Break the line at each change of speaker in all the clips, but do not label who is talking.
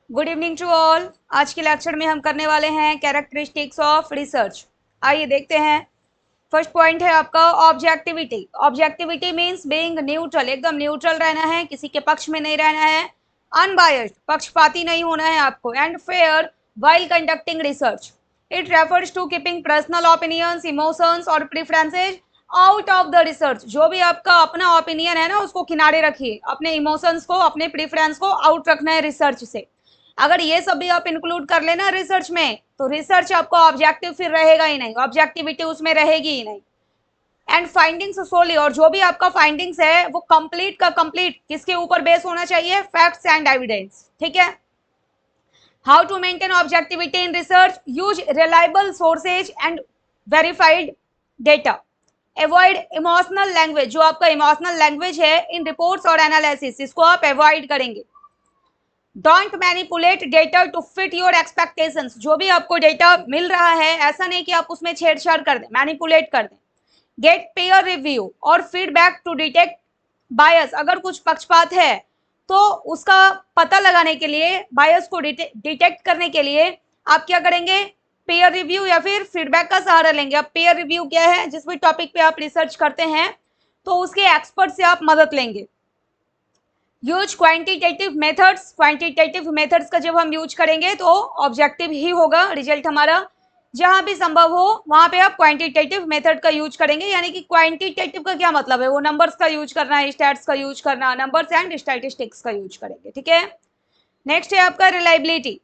Good evening to all. आज के lecture में हम करने वाले हैं कैरेक्टरिस्टिक्स ऑफ रिसर्च। आइए देखते हैं। फर्स्ट पॉइंट है आपका objectivity. Objectivity means being neutral, एकदम न्यूट्रल रहना है, किसी के पक्ष में नहीं रहना है। अनबायस्ड, पक्षपाती नहीं होना है आपको। And fair while conducting research. It refers to keeping personal opinions, emotions और preferences out of the research. जो भी आपका अपना ओपिनियन है ना, उसको किनारे रखिए, अपने इमोशंस को, अपने प्रेफरेंस को आउट रखना है रिसर्च से। अगर ये सब भी आप इंक्लूड कर लेना रिसर्च में, तो रिसर्च आपको ऑब्जेक्टिव फिर रहेगा ही नहीं, ऑब्जेक्टिविटी उसमें रहेगी ही नहीं। एंड फाइंडिंग्स सोली, और जो भी आपका फाइंडिंग्स है वो कंप्लीट का कंप्लीट किसके ऊपर बेस होना चाहिए? Facts and evidence. ठीक है। How to maintain objectivity in research? Use reliable sources and verified data. Avoid emotional language, जो आपका इमोशनल लैंग्वेज है इन रिपोर्ट्स और एनालिसिस, इसको आप अवॉइड करेंगे। Don't manipulate data to fit your expectations. जो भी आपको डेटा मिल रहा है, ऐसा नहीं कि आप उसमें छेड़छाड़ कर दें, मैनिपुलेट कर दें। गेट पेयर रिव्यू और फीडबैक टू डिटेक्ट बायस। अगर कुछ पक्षपात है तो उसका पता लगाने के लिए, बायस को डिटेक्ट करने के लिए आप क्या करेंगे? पेयर रिव्यू या फिर फीडबैक का सहारा लेंगे। अब पेयर रिव्यू क्या है? जिस भी टॉपिक पे आप रिसर्च करते हैं तो उसके एक्सपर्ट से आप मदद लेंगे। Use quantitative methods. Quantitative methods का जब हम यूज करेंगे तो ऑब्जेक्टिव ही होगा रिजल्ट हमारा। जहां भी संभव हो वहां पे आप क्वांटिटेटिव मेथड का यूज करेंगे। यानी कि क्वांटिटेटिव का क्या मतलब है? वो नंबर्स का यूज करना है, स्टैट्स का यूज करना, नंबर्स एंड स्टैटिस्टिक्स का यूज करेंगे। ठीक है। नेक्स्ट है आपका reliability.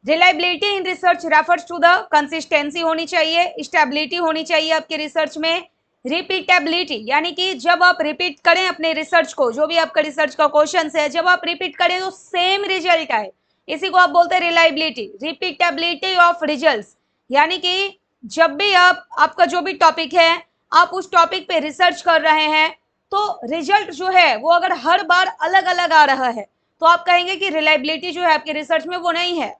Reliability in research refers to the consistency होनी चाहिए, स्टेबिलिटी होनी चाहिए आपके रिसर्च में। रिपीटेबिलिटी, यानी कि जब आप रिपीट करें अपने रिसर्च को, जो भी आपका रिसर्च का क्वेश्चन है, जब आप रिपीट करें तो सेम रिजल्ट आए, इसी को आप बोलते हैं रिलायबिलिटी। रिपीटेबिलिटी ऑफ रिजल्ट्स, यानी कि जब भी आपका जो भी टॉपिक है, आप उस टॉपिक पे रिसर्च कर रहे हैं तो रिजल्ट जो है वो अगर हर बार अलग अलग आ रहा है तो आप कहेंगे कि रिलायबिलिटी जो है आपके रिसर्च में वो नहीं है।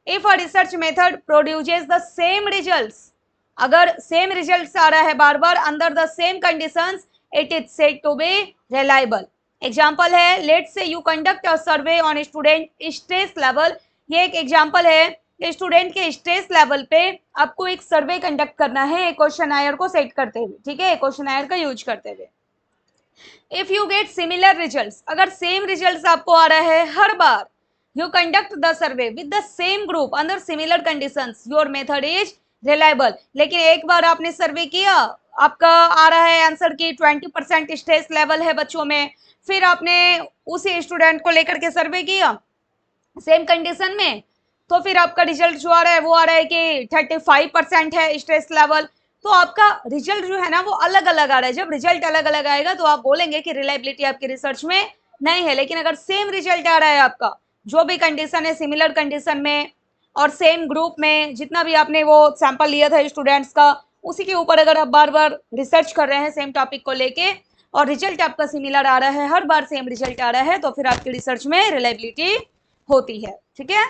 If a research method produces the same results, अगर सेम रिजल्ट्स आ रहा है बार बार under the same conditions, it is said to be reliable. Example है, let's say you conduct a survey on student stress level. ये एक example है कि स्टूडेंट के स्ट्रेस लेवल पे आपको एक सर्वे कंडक्ट करना है, एक क्वेश्चनायर को सेट करते हुए। ठीक है, क्वेश्चनायर का यूज करते हुए। If you get similar results, अगर सेम रिजल्ट्स आपको आ रहा है हर बार, you conduct the survey with the same group under similar conditions, your method is reliable. लेकिन एक बार आपने सर्वे किया, आपका आ रहा है आंसर की 20% स्ट्रेस लेवल है बच्चों में, फिर आपने उसी स्टूडेंट को लेकर के सर्वे किया सेम कंडीशन में, तो फिर आपका रिजल्ट जो आ रहा है वो आ रहा है कि 35% है स्ट्रेस लेवल। तो आपका रिजल्ट जो है ना वो अलग अलग आ रहा है। जब रिजल्ट अलग अलग आएगा तो आप बोलेंगे कि रिलायबिलिटी आपकी रिसर्च में नहीं है। लेकिन अगर सेम रिजल्ट आ रहा है आपका, जो भी कंडीशन है सिमिलर कंडीशन में और सेम ग्रुप में, जितना भी आपने वो सैंपल लिया था स्टूडेंट्स का, उसी के ऊपर अगर आप बार बार रिसर्च कर रहे हैं सेम टॉपिक को लेके और रिजल्ट आपका सिमिलर आ रहा है, हर बार सेम रिजल्ट आ रहा है, तो फिर आपकी रिसर्च में रिलायबिलिटी होती है। ठीक है।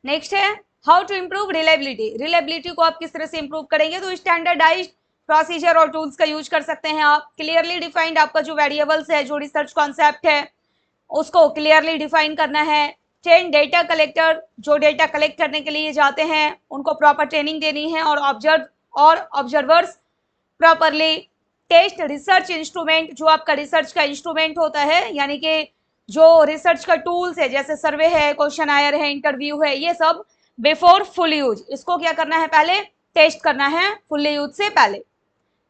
नेक्स्ट है how to improve reliability. Reliability को आप किस तरह से इंप्रूव करेंगे? तो स्टैंडर्डाइज्ड प्रोसीजर और टूल्स का यूज कर सकते हैं आप। क्लियरली डिफाइंड, आपका जो वेरिएबल्स है, जो रिसर्च कॉन्सेप्ट है, उसको क्लियरली डिफाइन करना है। ट्रेन डेटा कलेक्टर, जो डेटा कलेक्ट करने के लिए जाते हैं उनको प्रॉपर ट्रेनिंग देनी है और observers properly. Test research instrument, जो आपका रिसर्च का इंस्ट्रूमेंट होता है, यानी कि जो रिसर्च का टूल्स है, जैसे सर्वे है, क्वेश्चन आयर है, इंटरव्यू है, ये सब बिफोर फुल यूज, इसको क्या करना है? पहले टेस्ट करना है फुल यूज से पहले।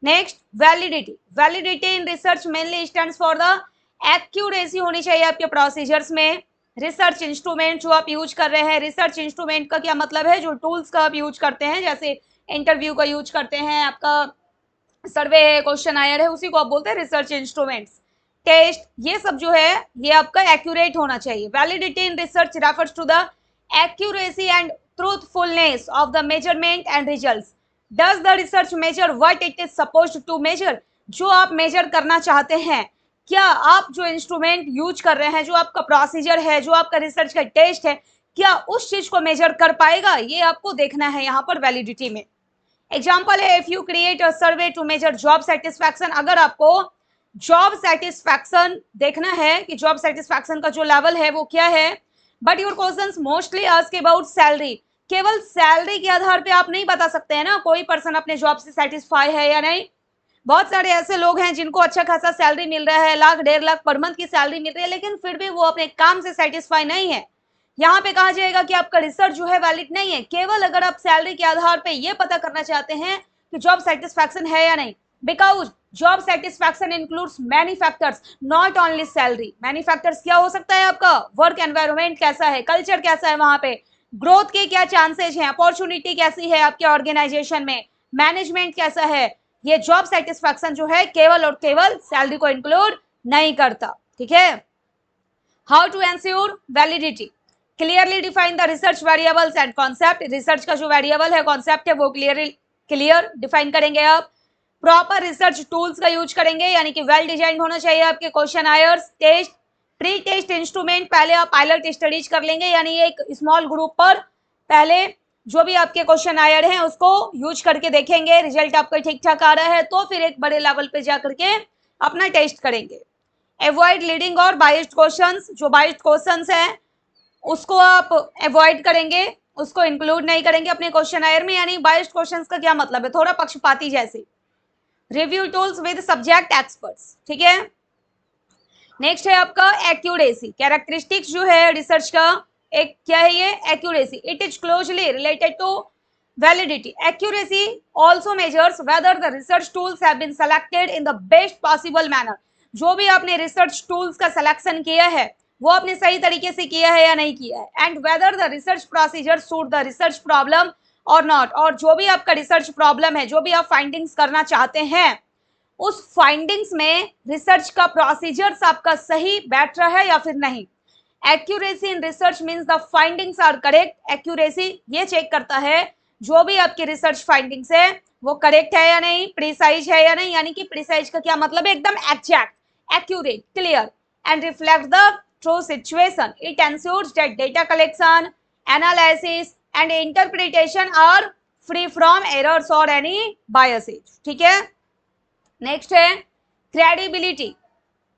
Next validity. Validity in research mainly stands for the accuracy होनी चाहिए आपके प्रोसीजर्स में। रिसर्च इंस्ट्रूमेंट जो आप यूज कर रहे हैं, रिसर्च इंस्ट्रूमेंट का क्या मतलब है? जो टूल्स का आप यूज करते हैं, जैसे इंटरव्यू का यूज करते हैं, आपका सर्वे है, क्वेश्चन आयर है, उसी को आप बोलते हैं रिसर्च इंस्ट्रूमेंट्स। टेस्ट, ये सब जो है ये आपका एक्यूरेट होना चाहिए। Validity in research refers to the accuracy and truthfulness of the measurement and results. Does the research measure what it is supposed to measure. जो आप मेजर करना चाहते हैं, क्या आप जो इंस्ट्रूमेंट यूज कर रहे हैं, जो आपका प्रोसीजर है, जो आपका रिसर्च का टेस्ट है, क्या उस चीज को मेजर कर पाएगा? ये आपको देखना है यहाँ पर वैलिडिटी में। एग्जाम्पल है, if you create a survey to measure job satisfaction. अगर आपको जॉब सेटिस्फैक्शन देखना है कि जॉब सेटिस्फैक्शन का जो लेवल है वो क्या है, but your questions mostly ask about salary. केवल सैलरी के आधार पे आप नहीं बता सकते हैं ना कोई पर्सन अपने जॉब से सेटिस्फाई है या नहीं। बहुत सारे ऐसे लोग हैं जिनको अच्छा खासा सैलरी मिल रहा है, 1 लाख 1.5 लाख पर मंथ की सैलरी मिल रही है, लेकिन फिर भी वो अपने काम से सेटिस्फाई नहीं है। यहाँ पे कहा जाएगा कि आपका रिसर्च जो है वैलिड नहीं है, केवल अगर आप सैलरी के आधार पे ये पता करना चाहते हैं कि जॉब सेटिस्फैक्शन है या नहीं। Because job satisfaction includes many factors, not only salary. Many factors क्या हो सकता है आपका, वर्क एनवायरनमेंट कैसा है, कल्चर कैसा है वहां पे, ग्रोथ के क्या चांसेस हैं, अपॉर्चुनिटी कैसी है आपके ऑर्गेनाइजेशन में, मैनेजमेंट कैसा है। ये जॉब सेटिस्फैक्शन जो है केवल और केवल सैलरी को इंक्लूड नहीं करता। ठीक है। How to ensure validity, clearly define the research variables and concept. Research का जो वेरिएबल है, कॉन्सेप्ट है, वो क्लियर डिफाइन करेंगे आप। प्रॉपर रिसर्च टूल्स का यूज करेंगे, यानी कि वेल डिजाइन होना चाहिए आपके questionnaires, test, pre test instrument पहले आप पायलट स्टडीज कर लेंगे, यानी एक स्मॉल ग्रुप पर पहले जो भी आपके क्वेश्चन आयर हैं उसको यूज करके देखेंगे, रिजल्ट आपका ठीक ठाक आ रहा है तो फिर एक बड़े लेवल पे जा करके अपना टेस्ट करेंगे। अवॉइड लीडिंग और बाइस्ड क्वेश्चंस, जो बाइस्ड क्वेश्चंस हैं उसको आप अवॉइड करेंगे, उसको इंक्लूड नहीं करेंगे अपने क्वेश्चन आयर में। यानी बाइस्ड क्वेश्चंस का क्या मतलब है, थोड़ा पक्षपाती जैसे। Review tools with subject experts. ठीक है। नेक्स्ट है आपका एक्यूरेसी। कैरेक्टरिस्टिक्स जो है रिसर्च का एक क्या है ये, accuracy. It is closely related to validity. Accuracy also measures whether the research tools have been selected in the best possible manner. जो भी आपने रिसर्च टूल्स का सिलेक्शन किया है वो आपने सही तरीके से किया है या नहीं किया है, and weather the research procedure suit the research problem और नॉट। और जो भी आपका रिसर्च प्रॉब्लम है, जो भी आप फाइंडिंग्स करना चाहते हैं, उस फाइंडिंग्स में रिसर्च का प्रोसीजर्स आपका सही बैठ रहा है या फिर नहीं। Accuracy in research means the findings are correct. Accuracy ये चेक करता है जो भी आपकी रिसर्च फाइंडिंग्स है वो करेक्ट है या नहीं, प्रिसाइज है या नहीं। यानी कि प्रिसाइज का क्या मतलब है, एकदम exact, accurate, clear and reflect the true situation. It ensures that data collection, analysis and interpretation are free from errors और एनी बायसेज। ठीक है। नेक्स्ट है क्रेडिबिलिटी।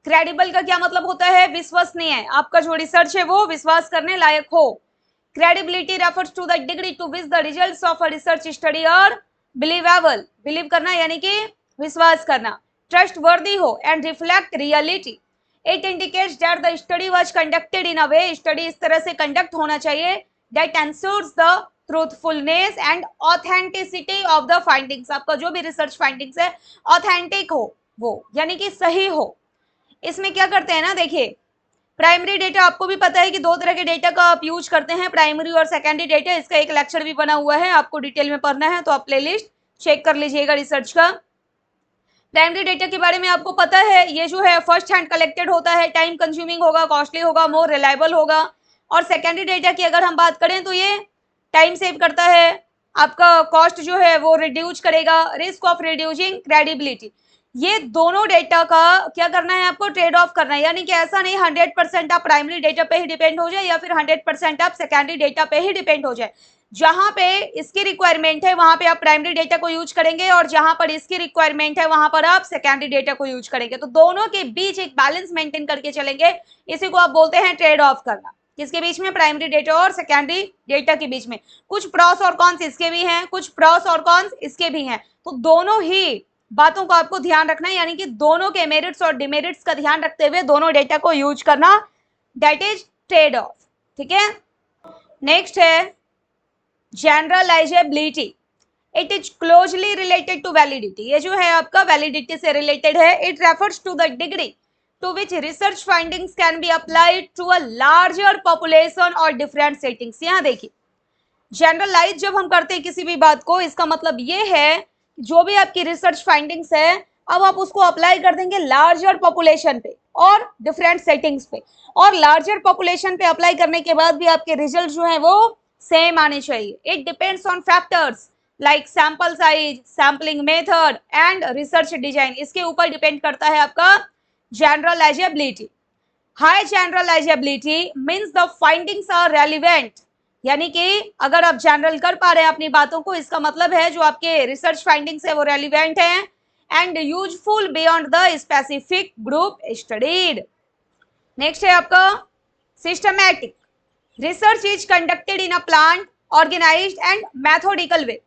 क्रेडिबल का क्या मतलब होता है, विश्वसनीय, आपका जो रिसर्च है वो विश्वास करने लायक हो। Credibility refers to the degree to which the results of a research study are believable. Believe करना यानी कि विश्वास करना, ट्रस्ट वर्दी हो and reflect reality. It indicates that the study was conducted in a way, study इस तरह से conduct होना चाहिए, that ensures the truthfulness and authenticity of the findings. आपका जो भी रिसर्च फाइंडिंग्स है ऑथेंटिक हो वो, यानी कि सही हो। इसमें क्या करते हैं ना, देखिए प्राइमरी डेटा, आपको भी पता है कि 2 तरह के डेटा का आप यूज करते हैं, प्राइमरी और सेकेंडरी डेटा। इसका एक लेक्चर भी बना हुआ है, आपको डिटेल में पढ़ना है तो आप प्लेलिस्ट चेक कर लीजिएगा रिसर्च का। प्राइमरी डेटा के बारे में आपको पता है, ये जो है फर्स्ट हैंड कलेक्टेड होता है, टाइम कंज्यूमिंग होगा, कॉस्टली होगा, मोर रिलायबल होगा। और सेकेंडरी डेटा की अगर हम बात करें तो ये टाइम सेव करता है, आपका कॉस्ट जो है वो रिड्यूस करेगा, रिस्क ऑफ रिड्यूसिंग क्रेडिबिलिटी। ये दोनों डेटा का क्या करना है, आपको ट्रेड ऑफ करना है। यानी कि ऐसा नहीं 100% आप प्राइमरी डेटा पे ही डिपेंड हो जाए या फिर 100% आप सेकेंडरी डेटा पे ही डिपेंड हो जाए। जहां पे इसकी रिक्वायरमेंट है वहां पे आप प्राइमरी डेटा को यूज करेंगे और जहां पर इसकी रिक्वायरमेंट है वहां पर आप सेकेंडरी डेटा को यूज करेंगे। तो दोनों के बीच एक बैलेंस मेंटेन करके चलेंगे, इसी को आप बोलते हैं ट्रेड ऑफ करना। किसके बीच में, प्राइमरी डेटा और सेकेंडरी डेटा के बीच में। कुछ प्रॉस और कॉन्स इसके भी हैं, कुछ प्रॉस और कॉन्स इसके भी हैं, तो दोनों ही बातों को आपको ध्यान रखना है, यानी कि दोनों के मेरिट्स और डिमेरिट्स का ध्यान रखते हुए दोनों डेटा को यूज करना, दैट इज ट्रेड ऑफ। ठीक है। नेक्स्ट है generalizability. It is closely related to validity. ये जो है आपका वैलिडिटी से रिलेटेड है। It refers to the degree to which research findings can be applied to a larger population और डिफरेंट सेटिंग्स। यहाँ देखिए जनरलाइज जब हम करते हैं किसी भी बात को, इसका मतलब ये है जो भी आपकी रिसर्च फाइंडिंग्स है अब आप उसको अप्लाई कर देंगे लार्जर पॉपुलेशन पे और डिफरेंट सेटिंग्स पे। और लार्जर पॉपुलेशन पे अप्लाई करने के बाद भी आपके रिजल्ट जो है वो सेम आने चाहिए। It depends on factors like sample size, sampling method and research design. इसके ऊपर डिपेंड करता है आपका generalizability. High generalizability means the findings are relevant. यानी कि अगर आप जनरल कर पा रहे हैं अपनी बातों को, इसका मतलब है जो आपके रिसर्च फाइंडिंग्स है वो रेलिवेंट है and useful beyond the specific group studied. Next है आपका systematic. Research is conducted in a plan organized and methodical way.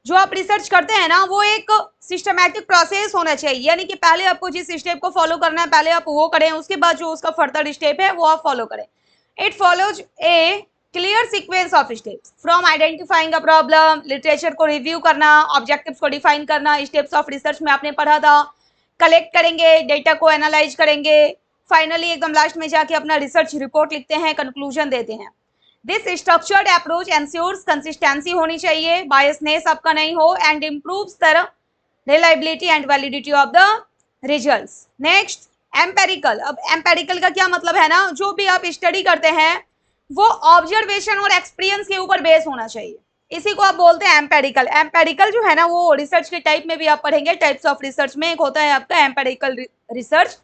जो आप रिसर्च करते हैं ना वो एक सिस्टमैटिक प्रोसेस होना चाहिए, यानी कि पहले आपको जिस स्टेप को फॉलो करना है पहले आप वो करें, उसके बाद जो उसका फर्दर स्टेप है वो आप फॉलो करें। It follows A clear sequence of steps from identifying a problem, literature को रिव्यू करना, ऑब्जेक्टिव्स को डिफाइन करना, स्टेप्स ऑफ रिसर्च में आपने पढ़ा था, कलेक्ट करेंगे, डेटा को एनालाइज करेंगे, फाइनली एकदम लास्ट में जाके अपना रिसर्च रिपोर्ट लिखते हैं, कंक्लूजन देते हैं। This structured approach ensures consistency होनी चाहिए, बायसनेस आपका नहीं हो, and improves the reliability and validity of the results. Next empirical. अब एम्पेरिकल का क्या मतलब है ना, जो भी आप स्टडी करते हैं वो ऑब्जर्वेशन और एक्सपीरियंस के ऊपर बेस होना चाहिए, इसी को आप बोलते हैं एम्पेरिकल। एम्पेरिकल जो है ना वो रिसर्च के टाइप में भी आप पढ़ेंगे, टाइप्स ऑफ रिसर्च में एक होता है आपका एम्पेरिकल रिसर्च,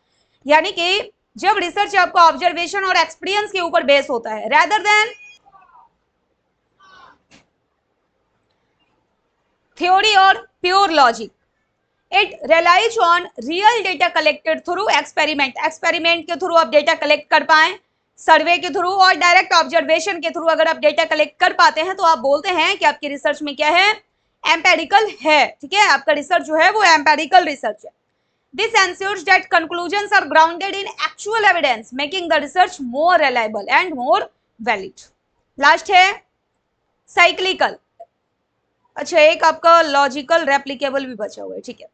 यानी कि जब रिसर्च आपका ऑब्जर्वेशन और एक्सपीरियंस के ऊपर बेस होता है रेदर देन थ्योरी और pure logic. It relies on real data collected through experiment, experiment के थ्रू आप डेटा कलेक्ट कर पाए, सर्वे के थ्रू और डायरेक्ट ऑब्जर्वेशन के थ्रू अगर आप डेटा कलेक्ट कर पाते हैं तो आप बोलते हैं कि आपकी रिसर्च में क्या है, एम्पेरिकल है। ठीक है, आपका रिसर्च जो है वो एम्पेरिकल रिसर्च है। This ensures that conclusions are grounded in actual evidence making the research more reliable and more valid. Last है साइक्लिकल। अच्छा, एक आपका लॉजिकल रेप्लिकेबल भी बचा हुआ है। ठीक है,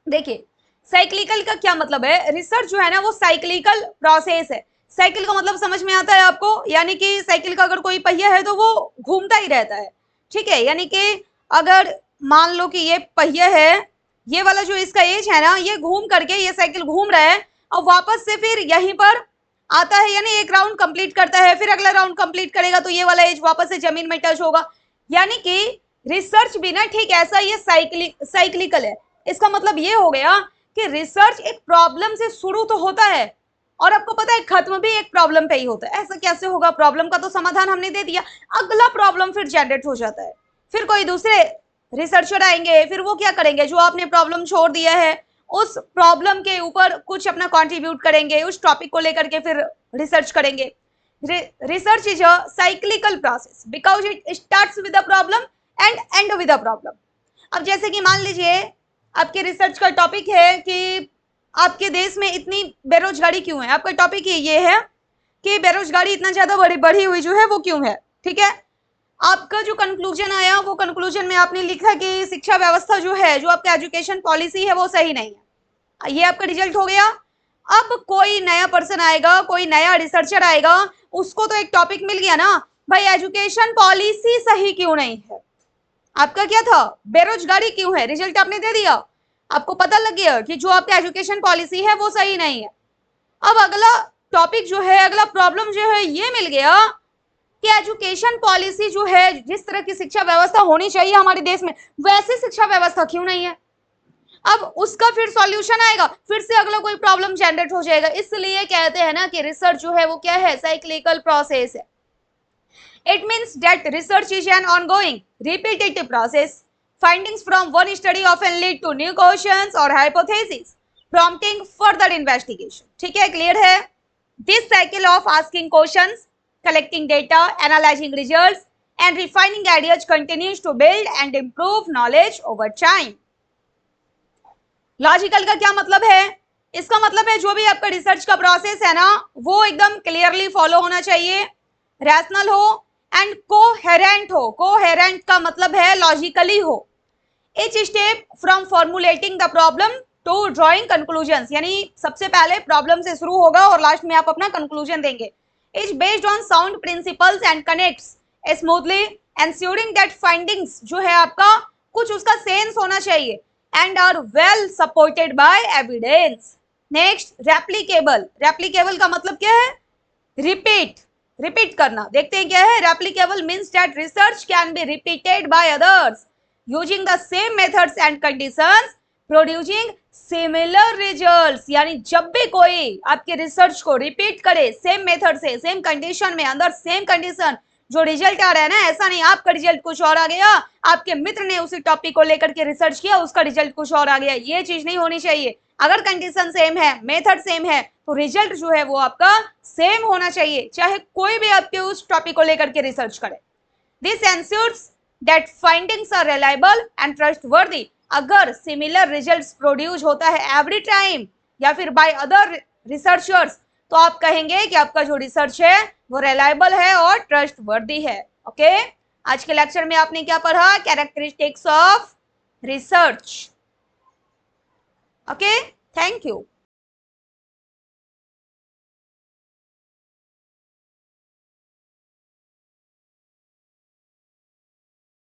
देखिए साइक्लिकल का क्या मतलब है, रिसर्च जो है ना वो साइक्लिकल प्रोसेस है। साइकिल का मतलब समझ में आता है आपको, यानी कि साइकिल का अगर कोई पहिया है तो वो घूमता ही रहता है। ठीक है, यानी कि अगर मान लो कि ये पहिया है, ये वाला जो इसका एज है ना ये घूम करके ये साइकिल घूम रहा है और वापस से फिर यहीं पर आता है, यानी एक राउंड कंप्लीट करता है, फिर अगला राउंड कंप्लीट करेगा तो ये वाला एज वापस से जमीन में टच होगा। यानी कि रिसर्च भी ना ठीक ऐसा ये साइक्लिकल है। इसका मतलब ये हो गया कि रिसर्च एक प्रॉब्लम से शुरू तो होता है और आपको पता है खत्म भी एक प्रॉब्लम पे ही होता है। ऐसा कैसे होगा, प्रॉब्लम का तो समाधान हमने दे दिया, अगला प्रॉब्लम फिर जनरेट हो जाता है, फिर कोई दूसरे रिसर्चर आएंगे, फिर वो क्या करेंगे, जो आपने प्रॉब्लम छोड़ दिया है उस प्रॉब्लम के ऊपर कुछ अपना कंट्रीब्यूट करेंगे, उस टॉपिक को लेकर के फिर रिसर्च करेंगे। Research is a cyclical process because it starts with a problem and and with a problem. अब जैसे कि मान लीजिए आपके रिसर्च का टॉपिक है कि आपके देश में इतनी बेरोजगारी क्यों है, आपका टॉपिक ये है कि बेरोजगारी इतना ज्यादा बढ़ी हुई जो है वो क्यों है। ठीक है, आपका जो कंक्लूजन आया वो कंक्लूजन में आपने लिखा कि शिक्षा व्यवस्था जो है, जो आपका एजुकेशन पॉलिसी है वो सही नहीं है, ये आपका रिजल्ट हो गया। अब कोई नया पर्सन आएगा, कोई नया रिसर्चर आएगा, उसको तो एक टॉपिक मिल गया ना भाई, एजुकेशन पॉलिसी सही क्यों नहीं है। आपका क्या था, बेरोजगारी क्यों है, रिजल्ट आपने दे दिया, आपको पता लग गया कि जो आपका एजुकेशन पॉलिसी है वो सही नहीं है। अब अगला टॉपिक जो है, अगला प्रॉब्लम जो है ये मिल गया कि एजुकेशन पॉलिसी जो है, जिस तरह की शिक्षा व्यवस्था होनी चाहिए हमारे देश में वैसी शिक्षा व्यवस्था क्यों नहीं है। अब उसका फिर सॉल्यूशन आएगा, फिर से अगला कोई प्रॉब्लम जनरेट हो जाएगा। इसलिए कहते हैं ना कि रिसर्च जो है वो क्या है, साइक्लिकल प्रोसेस है। It means that research is an ongoing, repetitive process. Findings from one study often lead to new questions or hypotheses, prompting further investigation. ठीक है, clear है? This cycle of asking questions, collecting data, analyzing results, and refining ideas continues to build and improve knowledge over time. Logical का क्या मतलब है, इसका मतलब है जो भी आपका रिसर्च का प्रोसेस है ना वो एकदम क्लियरली फॉलो होना चाहिए, रैशनल हो एंड कोहेरेंट हो। कोहेरेंट का मतलब है लॉजिकली हो। each step from formulating the problem to drawing conclusions, यानी सबसे पहले प्रॉब्लम से शुरू होगा और लास्ट में आप अपना कंक्लूजन देंगे। Is based on sound principles and connects smoothly ensuring that findings जो है आपका कुछ उसका सेंस होना चाहिए and are well supported by evidence. Next replicable. Replicable का मतलब क्या है, रिपीट करना। देखते हैं क्या है, replicable means that research can be repeated by others using the same methods and conditions producing similar results. यानी जब भी कोई आपके रिसर्च को रिपीट करे सेम मेथड से, सेम कंडीशन में, अंदर सेम कंडीशन, जो रिजल्ट आ रहा है ना, ऐसा नहीं आपका रिजल्ट कुछ और आ गया, आपके मित्र ने उसी टॉपिक को लेकर के रिसर्च किया उसका रिजल्ट कुछ और आ गया, ये चीज नहीं होनी चाहिए। अगर कंडीशन सेम है, मेथड सेम है, तो रिजल्ट जो है वो आपका सेम होना चाहिए, चाहे कोई भी आपके उस टॉपिक को लेकर के रिसर्च करे। This ensures that findings are reliable and trustworthy. अगर सिमिलर रिजल्ट्स प्रोड्यूस होता है एवरी टाइम या फिर बाय अदर रिसर्चर्स, तो आप कहेंगे कि आपका जो रिसर्च है वो रिलायबल है और ट्रस्टवर्दी है। ओके, आज के लेक्चर में आपने क्या पढ़ा? Characteristics of research. Okay, thank you.